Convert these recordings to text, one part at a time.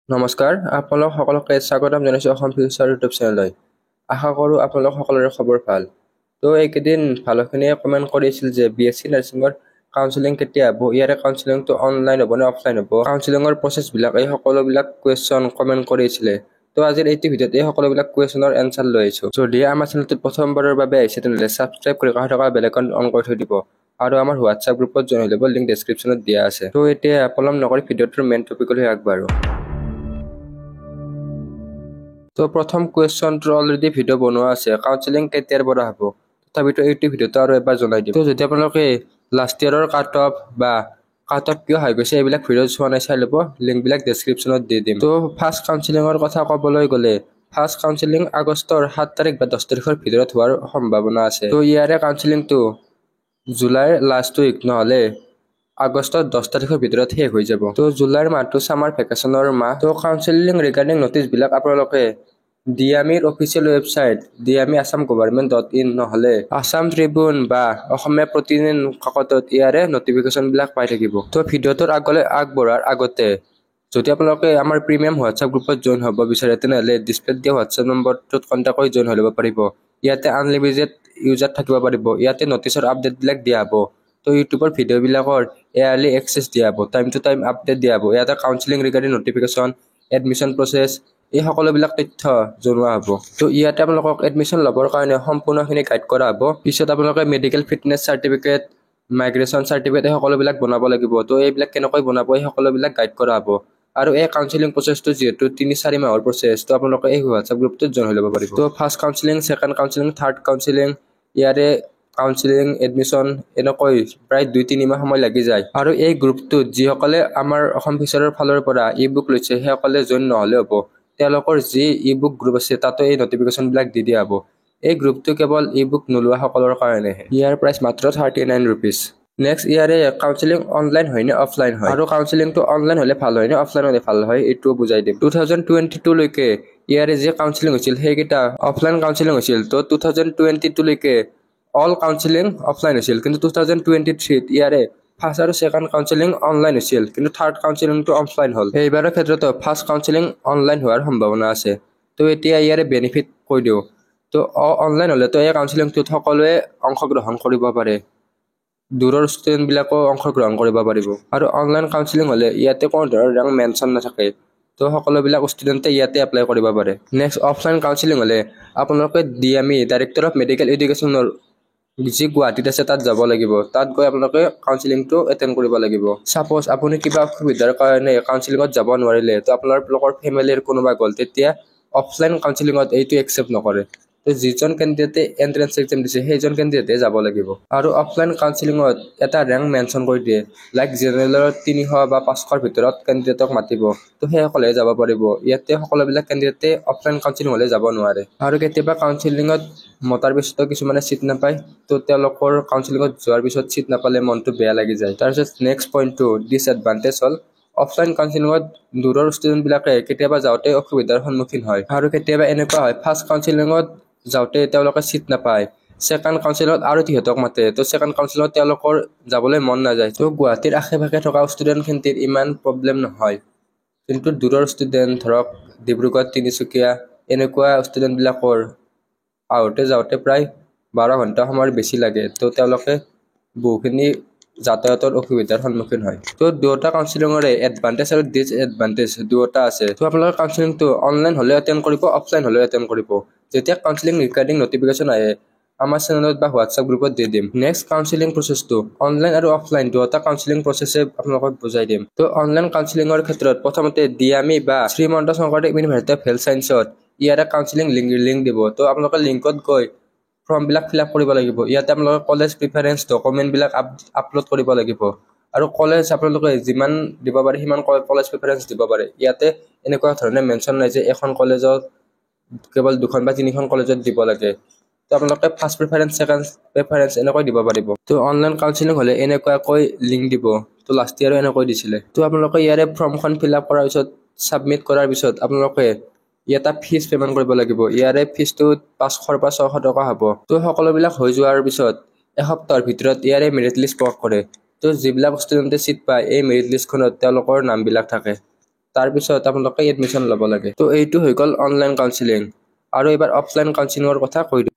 নমস্কাৰ আপোনালোক সকলোকে স্বাগতম জনাইছোঁ অসম ফিউচাৰ ইউটিউব চেনেললৈ। আশা কৰোঁ আপোনালোক সকলোৰে খবৰ ভাল। তো এইকেইদিন ভালখিনিয়ে কমেণ্ট কৰিছিল যে BSc নাৰ্ছিঙৰ কাউন্সেলিং কেতিয়া হ'ব, ইয়াৰে কাউন্সেলিংটো অনলাইন হ'ব নে অফলাইন হ'ব, কাউন্সেলিঙৰ প্ৰচেছবিলাক এই সকলোবিলাক কুৱেশ্যন কমেণ্ট কৰিছিলে। তো আজিৰ এইটো ভিডিঅ'ত এই সকলোবিলাক কুৱেশ্যনৰ এনচাৰ লৈ আহিছোঁ। যদি আমাৰ চেনেলটোত প্ৰথমবাৰৰ বাবে আহিছে তেনেহ'লে ছাবস্ক্ৰাইব কৰি কাষত থকা বেল আইকন অন কৰি থৈ দিব আৰু আমাৰ হোৱাটছআপ গ্ৰুপত জইন হৈ ল'ব, লিংক ডেছক্ৰিপশ্যনত দিয়া আছে। তো এতিয়া পলম নকৰি ভিডিঅ'টোৰ মেইন টপিকলৈ আগবাঢ়ো। তো প্ৰথম কুৱেশ্যনটোৰ অলৰেডি ভিডিঅ' বনোৱা আছে, কাউন্সেলিং কেতিয়াৰ পৰা হ'ব। তথাপিতো এইটো ভিডিঅ'টো আৰু এবাৰ জনাই দিম। তো যদি আপোনালোকে লাষ্ট ইয়েৰৰ কাট অফ বা কাট অফ কিয় হৈ গৈছে এইবিলাক ভিডিঅ' চোৱা নাই চাই ল'ব, লিংকবিলাক ডেছক্ৰিপশ্যনত দি দিম। তো ফাৰ্ষ্ট কাউন্সেলিঙৰ কথা ক'বলৈ গ'লে ফাৰ্ষ্ট কাউন্সেলিং আগষ্টৰ 7 তাৰিখ বা 10 তাৰিখৰ ভিতৰত হোৱাৰ সম্ভাৱনা আছে। তো ইয়াৰে কাউন্সেলিংটো জুলাইৰ লাষ্ট উইক নহ'লে আগষ্টৰ 10 তাৰিখৰ ভিতৰত শেষ হৈ যাব। তো জুলাইৰ মাহটো ছামাৰ ভেকেশ্যনৰ মাহ। তো কাউন্সেলিং ৰিগাৰ্ডিং নটিচবিলাক আপোনালোকে ডিএমিৰ অফিচিয়েল ৱেবছাইট diami.assam.government.in নহ'লে আছাম ট্ৰিবিউন বা অসমীয়া প্ৰতিদিন কাকতত ইয়াৰে নটিফিকেশ্যনবিলাক পাই থাকিব। তো ভিডিঅ'টোৰ আগবঢ়াৰ আগতে যদি আপোনালোকে আমাৰ প্ৰিমিয়াম হোৱাটছআপ গ্ৰুপত জইন হ'ব বিচাৰে তেনেহ'লে ডিছপ্লেত দিয়া হোৱাটছআপ নম্বৰটোত কণ্টেক্ট কৰি জইন হৈ ল'ব পাৰিব। ইয়াতে আনলিমিটেড ইউজাৰ থাকিব পাৰিব। ইয়াতে নটিচৰ আপডেটবিলাক দিয়া হ'ব। তো ইউটিউবৰ ভিডিঅ'বিলাকৰ এয়াৰলি এক্সেছ দিয়া হ'ব, টাইম টু টাইম আপডেট দিয়া হ'ব। ইয়াতে counselling regarding notification, admission process এই সকলোবিলাক তথ্য জনোৱা হ'ব। তো ইয়াতে আপোনালোকক এডমিশ্যন ল'বৰ কাৰণে সম্পূৰ্ণখিনি গাইড কৰা হ'ব। পিছত আপোনালোকে medical fitness certificate, migration certificate এই সকলোবিলাক বনাব লাগিব। তো এইবিলাক কেনেকৈ বনাব এই সকলোবিলাক গাইড কৰা হ'ব। আৰু এই কাউন্সেলিং প্ৰচেছটো যিহেতু 3-4 মাহৰ প্ৰচেছ, তো আপোনালোকে এই হোৱাটছআপ গ্ৰুপটোত জইন হৈ ল'ব পাৰিব। তো first counselling, second counselling, third counselling, ইয়াৰে কাউন্সেলিং, এডমিশ্যন এনেকৈ প্ৰায় 2-3 মাহ সময় লাগি যায়। আৰু এই গ্ৰুপটোত যিসকলে আমাৰ অসম ফিউচাৰৰ ফালৰ পৰা ই বুক লৈছে সেইসকলে জইন নহ'লে হ'ব। তেওঁলোকৰ যি ই বুক গ্ৰুপ আছে তাতো এই নটিফিকেশ্যনবিলাক দি দিয়া হ'ব। এই গ্ৰুপটো কেৱল ই বুক নোলোৱাসকলৰ কাৰণেহে। ইয়াৰ প্ৰাইচ মাত্ৰ 39 ৰুপিজ। নেক্সট ইয়াৰে কাউন্সেলিং অনলাইন হয় নে অফলাইন হয়, আৰু কাউন্সেলিংটো অনলাইন হ'লে ভাল হয় নে অফলাইন হ'লে ভাল হয় এইটোও বুজাই দিম। 2022 লৈকে ইয়াৰে যি কাউন্সেলিং হৈছিল সেইকেইটা অফলাইন কাউন্সেলিং হৈছিল। তো 2022 লৈকে অল কাউন্সেলিং অফলাইন হৈছিল, কিন্তু 2023 ইয়াৰে ফাৰ্ষ্ট আৰু ছেকেণ্ড কাউন্সেলিং অনলাইন হৈছিল, কিন্তু থাৰ্ড কাউন্সেলিংটো অফলাইন হ'ল। এইবাৰৰ ক্ষেত্ৰতো ফাৰ্ষ্ট কাউন্সেলিং অনলাইন হোৱাৰ সম্ভাৱনা আছে। তো এতিয়া ইয়াৰে বেনিফিট কৈ দিওঁ। তো অনলাইন হ'লেতো এই কাউন্সেলিংটোত সকলোৱে অংশগ্ৰহণ কৰিব পাৰে, দূৰৰ ষ্টুডেণ্টবিলাকো অংশগ্ৰহণ কৰিব পাৰিব। আৰু অনলাইন কাউন্সেলিং হ'লে ইয়াতে কোনো ধৰণৰ ৰেংক মেনশ্যন নাথাকে। তো সকলোবিলাক ষ্টুডেণ্টে ইয়াতে এপ্লাই কৰিব পাৰে। নেক্সট অফলাইন কাউন্সেলিং হ'লে আপোনালোকে ডিএমই ডাইৰেক্টৰ অফ মেডিকেল এডুকেশ্যনৰ যি গুৱাহাটীত আছে তাত যাব লাগিব। তাত গৈ আপোনালোকে কাউন্সেলিংটো এটেণ্ড কৰিব লাগিব। ছাপ'জ আপুনি কিবা অসুবিধাৰ কাৰণে কাউন্সেলিঙত যাব নোৱাৰিলে, তো আপোনালোকৰ ফেমিলিৰ কোনোবা গ'ল, তেতিয়া অফলাইন কাউন্সেলিঙত এইটো একচেপ্ট নকৰে। তো যিজন কেণ্ডিডেটে এণ্ট্ৰেন্স এক্সাম দিছে সেইজন কেণ্ডিডেটে যাব লাগিব। আৰু অফলাইন কাউন্সেলিঙত এটা ৰেংক মেনশ্যন কৰি দিয়ে, লাইক জেনেৰেলত 300 বা 500ৰ ভিতৰত কেণ্ডিডেটক মাতিব, তো সেইসকলেহে যাব পাৰিব। ইয়াতে সকলোবিলাক কেণ্ডিডেটে অফলাইন কাউন্সেলিং হ'লে যাব নোৱাৰে। আৰু কেতিয়াবা কাউন্সেলিঙত মতাৰ পিছতো কিছুমানে চিট নাপায়, তো তেওঁলোকৰ কাউন্সেলিঙত যোৱাৰ পিছত চিট নাপালে মনটো বেয়া লাগি যায়। তাৰপিছত নেক্সট পইণ্টটো ডিছএডভান্টেজ হ'ল অফলাইন কাউন্সেলিঙত দূৰৰ ষ্টুডেণ্টবিলাকে কেতিয়াবা যাওঁতে অসুবিধাৰ সন্মুখীন হয়। আৰু কেতিয়াবা এনেকুৱা হয় ফাৰ্ষ্ট কাউন্সেলিঙত যাওঁতে তেওঁলোকে চিট নাপায়, ছেকেণ্ড কাউন্সেলিঙত আৰু সিহঁতক মাতে, তো ছেকেণ্ড কাউন্সেলিঙত তেওঁলোকৰ যাবলৈ মন নাযায়। তো গুৱাহাটীৰ আশে পাশে থকা ষ্টুডেণ্টখিনিৰ ইমান প্ৰব্লেম নহয়, কিন্তু দূৰৰ ষ্টুডেণ্ট ধৰক ডিব্ৰুগড়, তিনিচুকীয়া এনেকুৱা ষ্টুডেণ্টবিলাকৰ আহোঁতে যাওঁতে প্ৰায় 12 ঘণ্টা সময়ৰ বেছি লাগে। তো তেওঁলোকে বহুখিনি যাতায়াতৰ অসুবিধাৰ সন্মুখীন হয়। তো দুয়োটা কাউন্সেলিঙৰে এডভান্টেজ আৰু ডিছএডভান্টেজ দুয়োটা আছে। তো আপোনালোকে কাউন্সেলিংটো অনলাইন হ'লেও এটেণ্ড কৰিব, অফলাইন হ'লেও এটেণ্ড কৰিব। যেতিয়া কাউন্সেলিং ৰিগাৰ্ডিং নটিফিকেশ্যন আহে আমাৰ চেনেলত বা হোৱাটছআপ গ্ৰুপত দি দিম। নেক্সট কাউন্সেলিং প্ৰচেছটো অনলাইন আৰু অফলাইন দুয়োটা কাউন্সেলিং প্ৰচেছে আপোনালোকক বুজাই দিম। তো অনলাইন কাউন্সেলিঙৰ ক্ষেত্ৰত প্ৰথমতে ডিএমই বা Srimanta Sankardev university of health ছায়েন্সত ইয়াৰে কাউন্সেলিং লিংক দিব। তো আপোনালোকে লিংকত গৈ ফৰ্মবিলাক ফিল আপ কৰিব লাগিব। ইয়াতে আপোনালোকে কলেজ প্ৰিফাৰেঞ্চ ডকুমেণ্টবিলাক আপলোড কৰিব লাগিব। আৰু কলেজ আপোনালোকে যিমান দিব পাৰে সিমান কলেজ প্ৰিফাৰেঞ্চ দিব পাৰে। ইয়াতে এনেকুৱা ধৰণে মেনশ্যন নাই যে এখন কলেজত কেৱল 2খন বা 3খন কলেজত দিব লাগে। তো আপোনালোকে ফাৰ্ষ্ট প্ৰিফাৰেঞ্চ, ছেকেণ্ড প্ৰিফাৰেঞ্চ এনেকৈ দিব পাৰিব। তো অনলাইন কাউন্সেলিং হ'লে এনেকুৱাকৈ লিংক দিব। তো লাষ্ট ইয়াৰো এনেকৈ দিছিলে। তো আপোনালোকে ইয়াৰে ফৰ্মখন ফিল আপ কৰাৰ পিছত ছাবমিট কৰাৰ পিছত আপোনালোকে এটা ফিজ পে'মেণ্ট কৰিব লাগিব। ইয়াৰে ফিজটো 500 পৰা 600 টকা হ'ব। তো সকলোবিলাক হৈ যোৱাৰ পিছত এসপ্তাহৰ ভিতৰত ইয়াৰে মেৰিট লিষ্ট প্ৰকাশ কৰে। তো যিবিলাক ষ্টুডেণ্টে চিট পায় এই মেৰিট লিষ্টখনত তেওঁলোকৰ নামবিলাক থাকে। তাৰপিছত আপোনালোকে এডমিশ্যন ল'ব লাগে। তো এইটো হৈ গ'ল অনলাইন কাউন্সেলিং। আৰু এবাৰ অফলাইন কাউন্সেলিঙৰ কথা কৈ দিওঁ।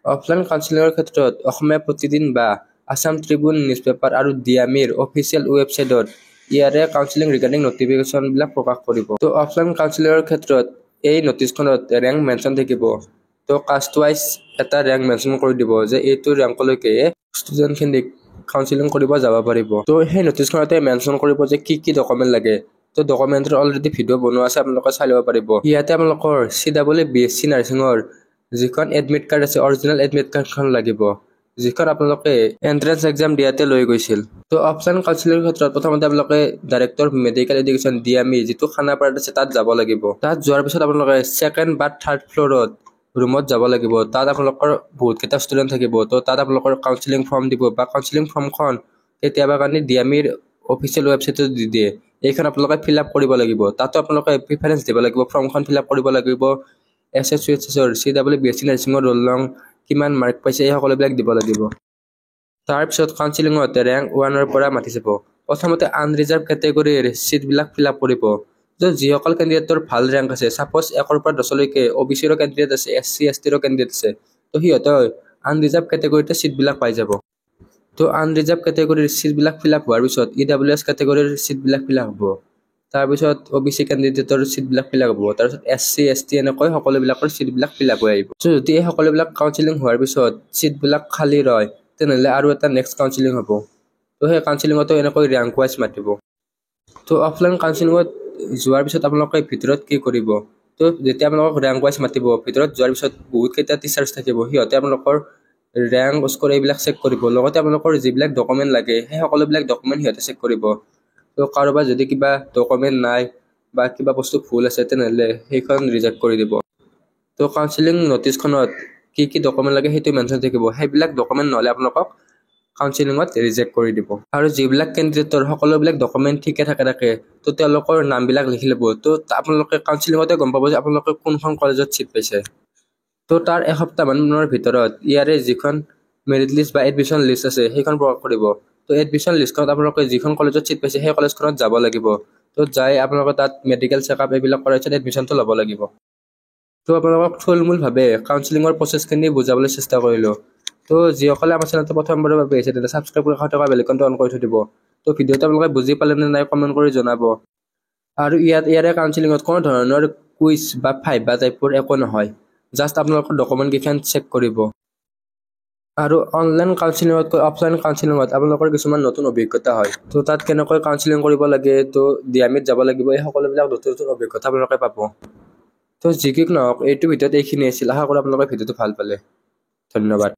অফলাইন কাউন্সেলিঙৰ ক্ষেত্ৰত অসমীয়া প্ৰতিদিন বা আছাম ট্ৰিবিউন নিউজ পেপাৰ আৰু ডিএমিৰ অফিচিয়েল ৱেবছাইটত ইয়াৰে কাউন্সেলিং ৰিগাৰ্ডিং নটিফিকেশ্যনবিলাক প্ৰকাশ কৰিব। তো অফলাইন কাউন্সেলিঙৰ ক্ষেত্ৰত এই নটিছখনত ৰেংক মেনশ্যন থাকিব। তো কাষ্ট ৱাইজ এটা ৰেংক মেনশ্যন কৰি দিব যে এইটো ৰেংকলৈকে ষ্টুডেণ্টখিনিক কাউন্সেলিং কৰিব যাব পাৰিব। তো সেই নটিছখনতে মেনশ্যন কৰিব যে কি ডকুমেণ্ট লাগে। তো ডকুমেণ্টৰ অলৰেডি ভিডিঅ' বনোৱা আছে, আপোনালোকে চাই ল'ব পাৰিব। ইয়াতে আপোনালোকৰ CWBSc নাৰ্ছিঙৰ যিখন এডমিট কাৰ্ড আছে, অৰিজিনেল এডমিট কাৰ্ডখন লাগিব, যিখন আপোনালোকে এন্ট্ৰেন্স এক্সাম দিয়াতে লৈ গৈছিল। তো অফলাইন কাউন্সেলিংৰ ক্ষেত্ৰত প্ৰথমতে আপোনালোকে ডাইৰেক্টৰ মেডিকেল এডুকেশ্যন ডিএমই যিটো খানাপাৰাত আছে তাত যাব লাগিব। তাত যোৱাৰ পিছত আপোনালোকে ছেকেণ্ড বা থাৰ্ড ফ্ল'ৰত ৰুমত যাব লাগিব। তাত আপোনালোকৰ বহুতকেইটা ষ্টুডেণ্ট থাকিব। তো তাত আপোনালোকৰ কাউন্সেলিং ফৰ্ম দিব বা কাউন্সেলিং ফৰ্মখন কেতিয়াবা কাৰণে ডিএমিৰ অফিচিয়েল ৱেবছাইটত দি দিয়ে। এইখন আপোনালোকে ফিল আপ কৰিব লাগিব। তাতো আপোনালোকে প্ৰিফাৰেঞ্চ দিব লাগিব, ফৰ্মখন ফিল আপ কৰিব লাগিব। SSUHSৰ CWBSc নাৰ্ছিঙৰ ৰোল নং কিমান মাৰ্ক পাইছে এই সকলোবিলাক দিব লাগিব। তাৰপিছত কাউন্সেলিঙত ৰেংক 1ৰ পৰা মাতি যাব। প্ৰথমতে আনৰিজাৰ্ভ কেটেগৰীৰ চিটবিলাক ফিল আপ কৰিব। তো যিসকল কেণ্ডিডেটৰ ভাল ৰেংক আছে, ছাপ'জ 1ৰ পৰা 10লৈকে OBCৰ কেণ্ডিডেট আছে, SC STৰ কেণ্ডিডেট আছে, তো সিহঁতে আনৰিজাৰ্ভ কেটেগৰীতে চিটবিলাক পাই যাব। তো আনৰিজাৰ্ভ কেটেগৰীৰ চিটবিলাক ফিল আপ হোৱাৰ পিছত EWS কেটেগৰীৰ চিটবিলাক ফিল আপ হ'ব। তাৰপিছত OBC কেণ্ডিডেটৰ চিটবিলাক ফিল আপ হ'ব। তাৰপিছত SC ST এনেকৈ সকলোবিলাকৰ চিটবিলাক ফিল আপ হৈ আহিব। তো যদি এই সকলোবিলাক কাউন্সেলিং হোৱাৰ পিছত চিটবিলাক খালী ৰয়, তেনেহ'লে আৰু এটা নেক্সট কাউন্সেলিং হ'ব। তো সেই কাউন্সেলিঙতো এনেকৈ ৰেংক ৱাইজ মাতিব। তো অফলাইন কাউন্সেলিঙত যোৱাৰ পিছত আপোনালোকে ভিতৰত কি কৰিব? তো যেতিয়া আপোনালোকক ৰেংক ৱাইজ মাতিব, ভিতৰত যোৱাৰ পিছত বহুতকেইটা টিচাৰ্ছ থাকিব, সিহঁতে আপোনালোকৰ ৰেংক স্ক'ৰ এইবিলাক চেক কৰিব। লগতে আপোনালোকৰ যিবিলাক ডকুমেণ্ট লাগে সেই সকলোবিলাক ডকুমেণ্ট সিহঁতে চেক কৰিব। তো কাৰোবাৰ যদি কিবা ডকুমেণ্ট নাই বা কিবা বস্তু ভুল আছে তেনেহ'লে সেইখন ৰিজেক্ট কৰি দিব। তো কাউন্সেলিং নটিছখনত কি ডকুমেণ্ট লাগে সেইটো মেনশ্যন থাকিব। সেইবিলাক ডকুমেণ্ট নহ'লে আপোনালোকক কাউন্সেলিঙত ৰিজেক্ট কৰি দিব। আৰু যিবিলাক কেণ্ডিডেটৰ সকলোবিলাক ডকুমেণ্ট ঠিকে থাকে, তো তেওঁলোকৰ নামবিলাক লিখি ল'ব। তো আপোনালোকে কাউন্সেলিঙতে গম পাব যে আপোনালোকে কোনখন কলেজত চিট পাইছে। তো তাৰ এসপ্তাহমানৰ ভিতৰত ইয়াৰে যিখন মেৰিট লিষ্ট বা এডমিশ্যন লিষ্ট আছে সেইখন প্ৰকাশ কৰিব। তো এডমিশ্যন লিষ্টখনত আপোনালোকে যিখন কলেজত চিট পাইছে সেই কলেজখনত যাব লাগিব। তো যাই আপোনালোকে তাত মেডিকেল চেকআপ এইবিলাক কৰাৰ পিছত এডমিশ্যনটো ল'ব লাগিব। তো আপোনালোকক থুলমূলভাৱে কাউন্সেলিঙৰ প্ৰচেছখিনি বুজাবলৈ চেষ্টা কৰিলোঁ। তো যিসকলে আমাৰ চেনেলটো প্ৰথমবাৰৰ বাবে আহিছে তেন্তে ছাবস্ক্ৰাইব কৰি কাষত থকা বেল আইকনটো অন কৰি থৈ দিব। তো ভিডিঅ'টো আপোনালোকে বুজি পালে নে নাই কমেণ্ট কৰি জনাব। আৰু ইয়াৰে কাউন্সেলিঙত কোনো ধৰণৰ কুইজ বা ভাইভা টাইপৰ একো নহয়, জাষ্ট আপোনালোকৰ ডকুমেণ্টকেইখন চেক কৰিব। আৰু অনলাইন কাউন্সেলিঙতকৈ অফলাইন কাউন্সেলিঙত আপোনালোকৰ কিছুমান নতুন অভিজ্ঞতা হয়। তো তাত কেনেকৈ কাউন্সেলিং কৰিব লাগে, তো ডিএমিত যাব লাগিব, এই সকলোবিলাক নতুন অভিজ্ঞতা আপোনালোকে পাব। তো যি কি নহওক এইটো ভিডিঅ'ত এইখিনি আছিল। আশা কৰোঁ আপোনালোকে ভিডিঅ'টো ভাল পালে। ধন্যবাদ।